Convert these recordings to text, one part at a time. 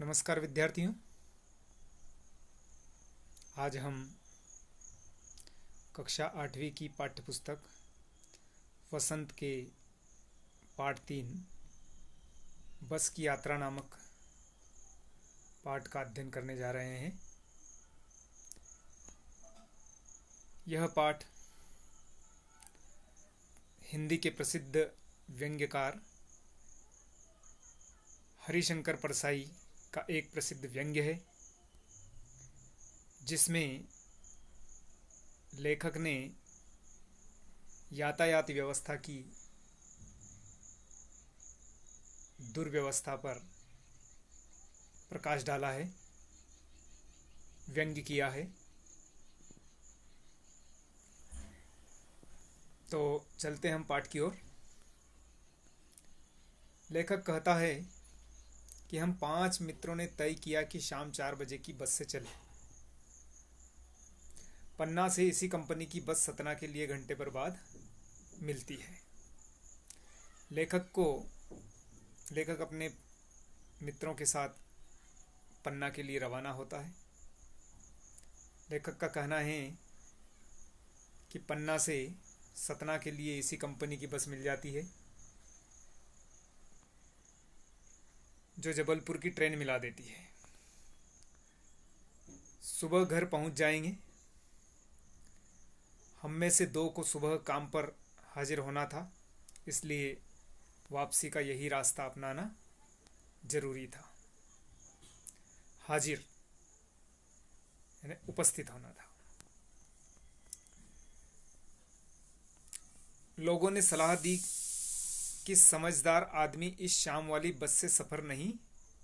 नमस्कार विद्यार्थियों। आज हम कक्षा 8वीं की पाठ्यपुस्तक वसंत के पाठ 3 बस की यात्रा नामक पाठ का अध्ययन करने जा रहे हैं। यह पाठ हिंदी के प्रसिद्ध व्यंग्यकार हरिशंकर परसाई का एक प्रसिद्ध व्यंग्य है, जिसमें लेखक ने यातायात व्यवस्था की दुर्व्यवस्था पर प्रकाश डाला है, व्यंग्य किया है। तो चलते हम पाठ की ओर। लेखक कहता है कि हम 5 मित्रों ने तय किया कि शाम 4 बजे की बस से चले। पन्ना से इसी कंपनी की बस सतना के लिए घंटे भर बाद मिलती है। लेखक अपने मित्रों के साथ पन्ना के लिए रवाना होता है। लेखक का कहना है कि पन्ना से सतना के लिए इसी कंपनी की बस मिल जाती है, जो जबलपुर की ट्रेन मिला देती है। सुबह घर पहुंच जाएंगे। हम में से 2 को सुबह काम पर हाजिर होना था, इसलिए वापसी का यही रास्ता अपनाना जरूरी था। हाजिर यानी उपस्थित होना था। लोगों ने सलाह दी कि समझदार आदमी इस शाम वाली बस से सफ़र नहीं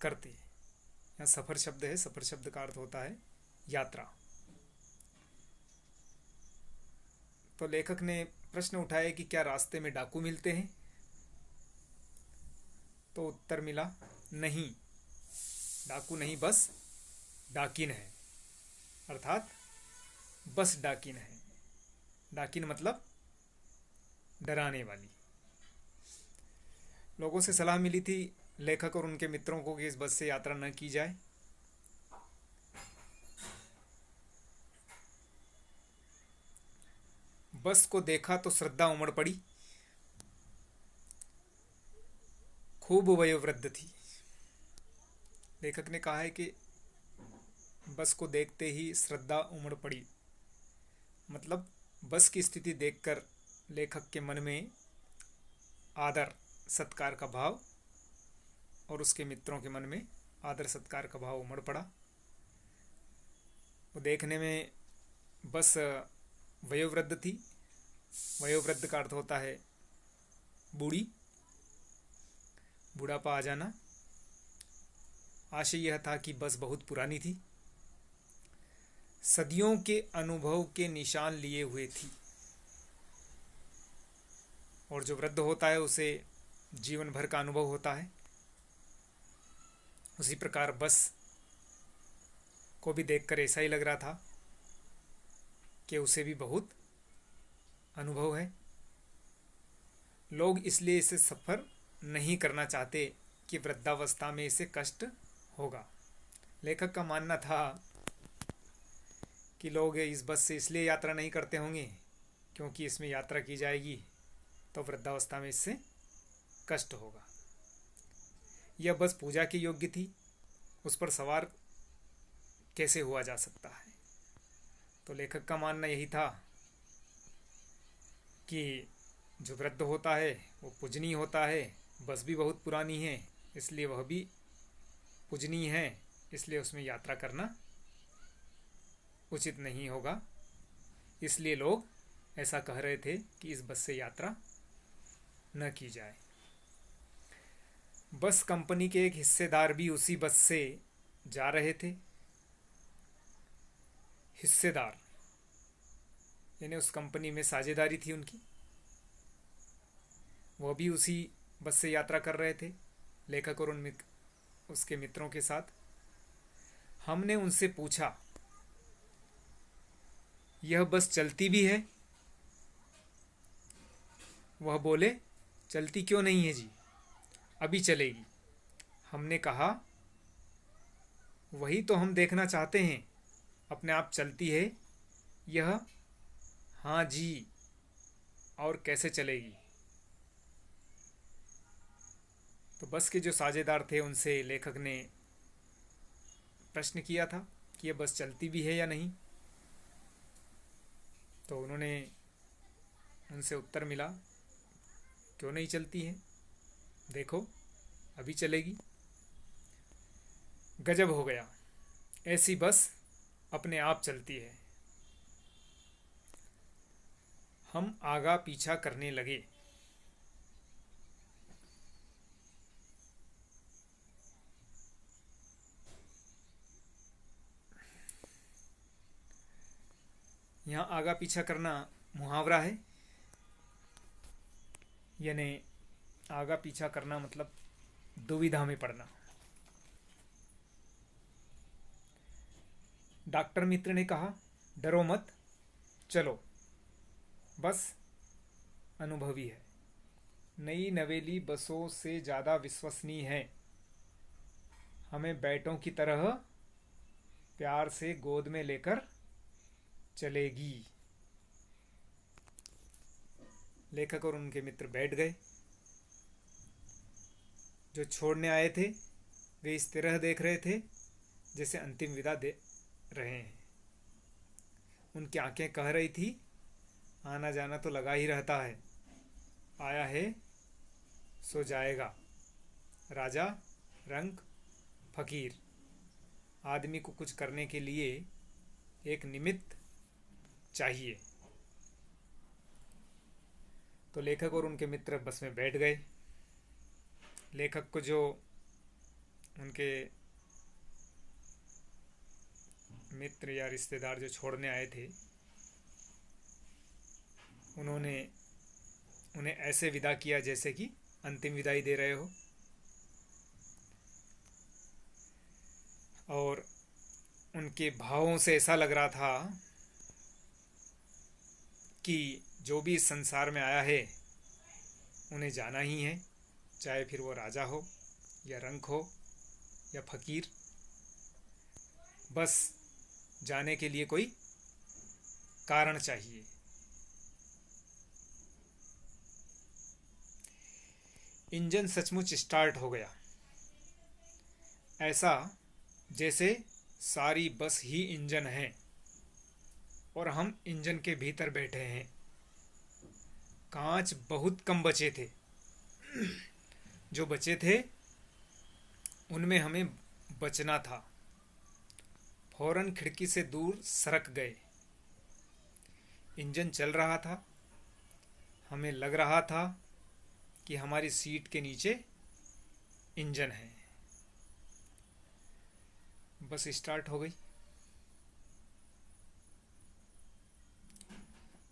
करते। यहाँ सफ़र शब्द है, सफ़र शब्द का अर्थ होता है यात्रा। तो लेखक ने प्रश्न उठाया कि क्या रास्ते में डाकू मिलते हैं? तो उत्तर मिला, नहीं, डाकू नहीं, बस डाकिन है, अर्थात बस डाकिन है। डाकिन मतलब डराने वाली। लोगों से सलाह मिली थी लेखक और उनके मित्रों को कि इस बस से यात्रा न की जाए। बस को देखा तो श्रद्धा उमड़ पड़ी। खूब वयोवृद्ध थी। लेखक ने कहा है कि बस को देखते ही श्रद्धा उमड़ पड़ी, मतलब बस की स्थिति देखकर लेखक के मन में आदर सत्कार का भाव और उसके मित्रों के मन में आदर सत्कार का भाव उमड़ पड़ा। वो देखने में बस वयोवृद्ध थी। वयोवृद्ध का अर्थ होता है बूढ़ी, बुढ़ापा आ जाना। आशय यह था कि बस बहुत पुरानी थी, सदियों के अनुभव के निशान लिए हुए थी, और जो वृद्ध होता है उसे जीवन भर का अनुभव होता है। उसी प्रकार बस को भी देखकर ऐसा ही लग रहा था कि उसे भी बहुत अनुभव है। लोग इसलिए इसे सफ़र नहीं करना चाहते कि वृद्धावस्था में इसे कष्ट होगा। लेखक का मानना था कि लोग इस बस से इसलिए यात्रा नहीं करते होंगे क्योंकि इसमें यात्रा की जाएगी तो वृद्धावस्था में इससे कष्ट होगा। यह बस पूजा के योग्य थी, उस पर सवार कैसे हुआ जा सकता है। तो लेखक का मानना यही था कि जो वृद्ध होता है वो पूजनीय होता है। बस भी बहुत पुरानी है, इसलिए वह भी पूजनीय है, इसलिए उसमें यात्रा करना उचित नहीं होगा। इसलिए लोग ऐसा कह रहे थे कि इस बस से यात्रा न की जाए। बस कंपनी के एक हिस्सेदार भी उसी बस से जा रहे थे। हिस्सेदार यानी उस कंपनी में साझेदारी थी उनकी। वह भी उसी बस से यात्रा कर रहे थे, लेखक और उसके मित्रों के साथ। हमने उनसे पूछा, यह बस चलती भी है? वह बोले, चलती क्यों नहीं है जी, अभी चलेगी। हमने कहा, वही तो हम देखना चाहते हैं। अपने आप चलती है यह? हाँ जी। और कैसे चलेगी? तो बस के जो साझेदार थे उनसे लेखक ने प्रश्न किया था कि यह बस चलती भी है या नहीं। तो उन्होंने उनसे उत्तर मिला, क्यों नहीं चलती है, देखो अभी चलेगी। गजब हो गया, ऐसी बस अपने आप चलती है। हम आगा पीछा करने लगे। यहाँ आगा पीछा करना मुहावरा है, यानी आगा पीछा करना मतलब दुविधा में पड़ना। डॉक्टर मित्र ने कहा, डरो मत, चलो, बस अनुभवी है, नई नवेली बसों से ज़्यादा विश्वसनीय है, हमें बैटों की तरह प्यार से गोद में लेकर चलेगी। लेखक और उनके मित्र बैठ गए। जो छोड़ने आए थे वे इस तरह देख रहे थे जैसे अंतिम विदा दे रहे हैं। उनकी आंखें कह रही थी, आना जाना तो लगा ही रहता है, आया है सो जाएगा। राजा, रंक, फकीर। आदमी को कुछ करने के लिए एक निमित्त चाहिए। तो लेखक और उनके मित्र बस में बैठ गए। लेखक को जो उनके मित्र या रिश्तेदार जो छोड़ने आए थे, उन्होंने उन्हें ऐसे विदा किया जैसे कि अंतिम विदाई दे रहे हो। और उनके भावों से ऐसा लग रहा था कि जो भी इस संसार में आया है उन्हें जाना ही है, चाहे फिर वो राजा हो या रंक हो या फकीर। बस जाने के लिए कोई कारण चाहिए। इंजन सचमुच स्टार्ट हो गया, ऐसा जैसे सारी बस ही इंजन है और हम इंजन के भीतर बैठे हैं। कांच बहुत कम बचे थे, जो बचे थे उनमें हमें बचना था। फौरन खिड़की से दूर सरक गए। इंजन चल रहा था, हमें लग रहा था कि हमारी सीट के नीचे इंजन है। बस स्टार्ट हो गई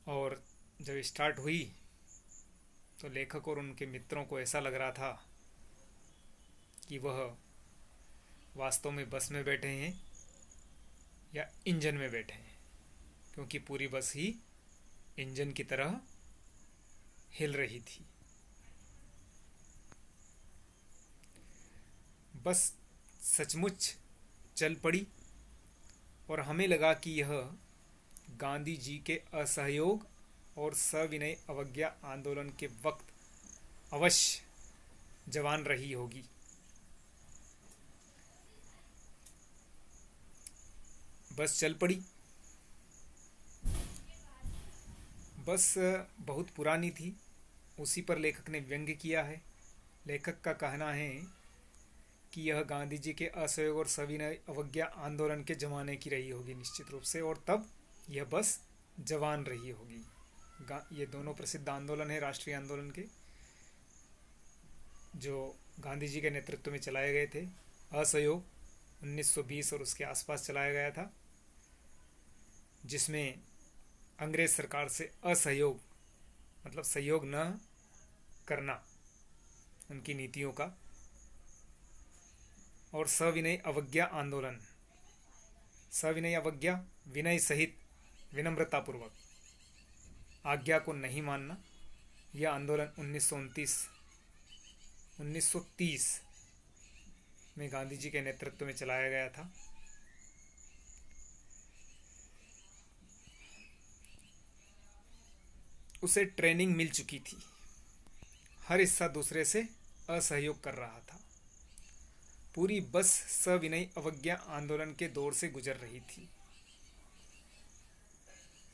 और जब स्टार्ट हुई तो लेखक और उनके मित्रों को ऐसा लग रहा था कि वह वास्तव में बस में बैठे हैं या इंजन में बैठे हैं, क्योंकि पूरी बस ही इंजन की तरह हिल रही थी। बस सचमुच चल पड़ी और हमें लगा कि यह गांधी जी के असहयोग और सविनय अवज्ञा आंदोलन के वक्त अवश्य जवान रही होगी। बस चल पड़ी। बस बहुत पुरानी थी, उसी पर लेखक ने व्यंग्य किया है। लेखक का कहना है कि यह गांधी जी के असहयोग और सविनय अवज्ञा आंदोलन के ज़माने की रही होगी निश्चित रूप से, और तब यह बस जवान रही होगी। ये दोनों प्रसिद्ध आंदोलन है राष्ट्रीय आंदोलन के, जो गांधी जी के नेतृत्व में चलाए गए थे। असहयोग 1920 और उसके आसपास चलाया गया था, जिसमें अंग्रेज सरकार से असहयोग मतलब सहयोग न करना उनकी नीतियों का, और सविनय अवज्ञा आंदोलन, सविनय अवज्ञा विनय सहित विनम्रतापूर्वक आज्ञा को नहीं मानना। यह आंदोलन 1930 में गांधी जी के नेतृत्व में चलाया गया था। उसे ट्रेनिंग मिल चुकी थी। हर हिस्सा दूसरे से असहयोग कर रहा था। पूरी बस सविनय अवज्ञा आंदोलन के दौर से गुजर रही थी।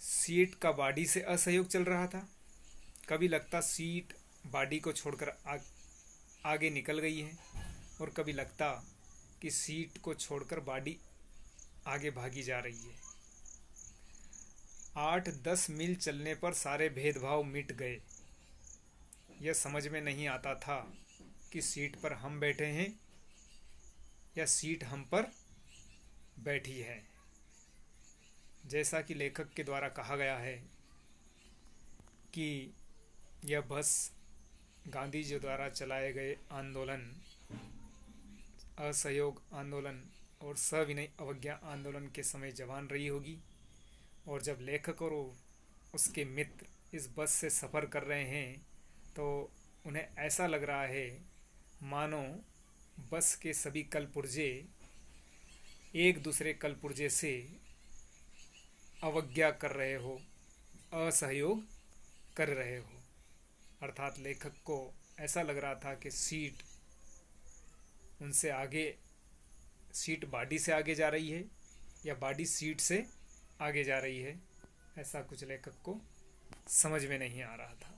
सीट का बॉडी से असहयोग चल रहा था। कभी लगता सीट बॉडी को छोड़कर आगे निकल गई है, और कभी लगता कि सीट को छोड़कर बॉडी आगे भागी जा रही है। 8-10 मील चलने पर सारे भेदभाव मिट गए। यह समझ में नहीं आता था कि सीट पर हम बैठे हैं या सीट हम पर बैठी है। जैसा कि लेखक के द्वारा कहा गया है कि यह बस गांधी जी द्वारा चलाए गए आंदोलन, असहयोग आंदोलन और सविनय अवज्ञा आंदोलन के समय जवान रही होगी, और जब लेखक और उसके मित्र इस बस से सफ़र कर रहे हैं तो उन्हें ऐसा लग रहा है मानो बस के सभी कलपुर्जे एक दूसरे कलपुर्जे से अवज्ञा कर रहे हो, असहयोग कर रहे हो। अर्थात लेखक को ऐसा लग रहा था कि सीट उनसे आगे, सीट बॉडी से आगे जा रही है या बॉडी सीट से आगे जा रही है। ऐसा कुछ लेखक को समझ में नहीं आ रहा था।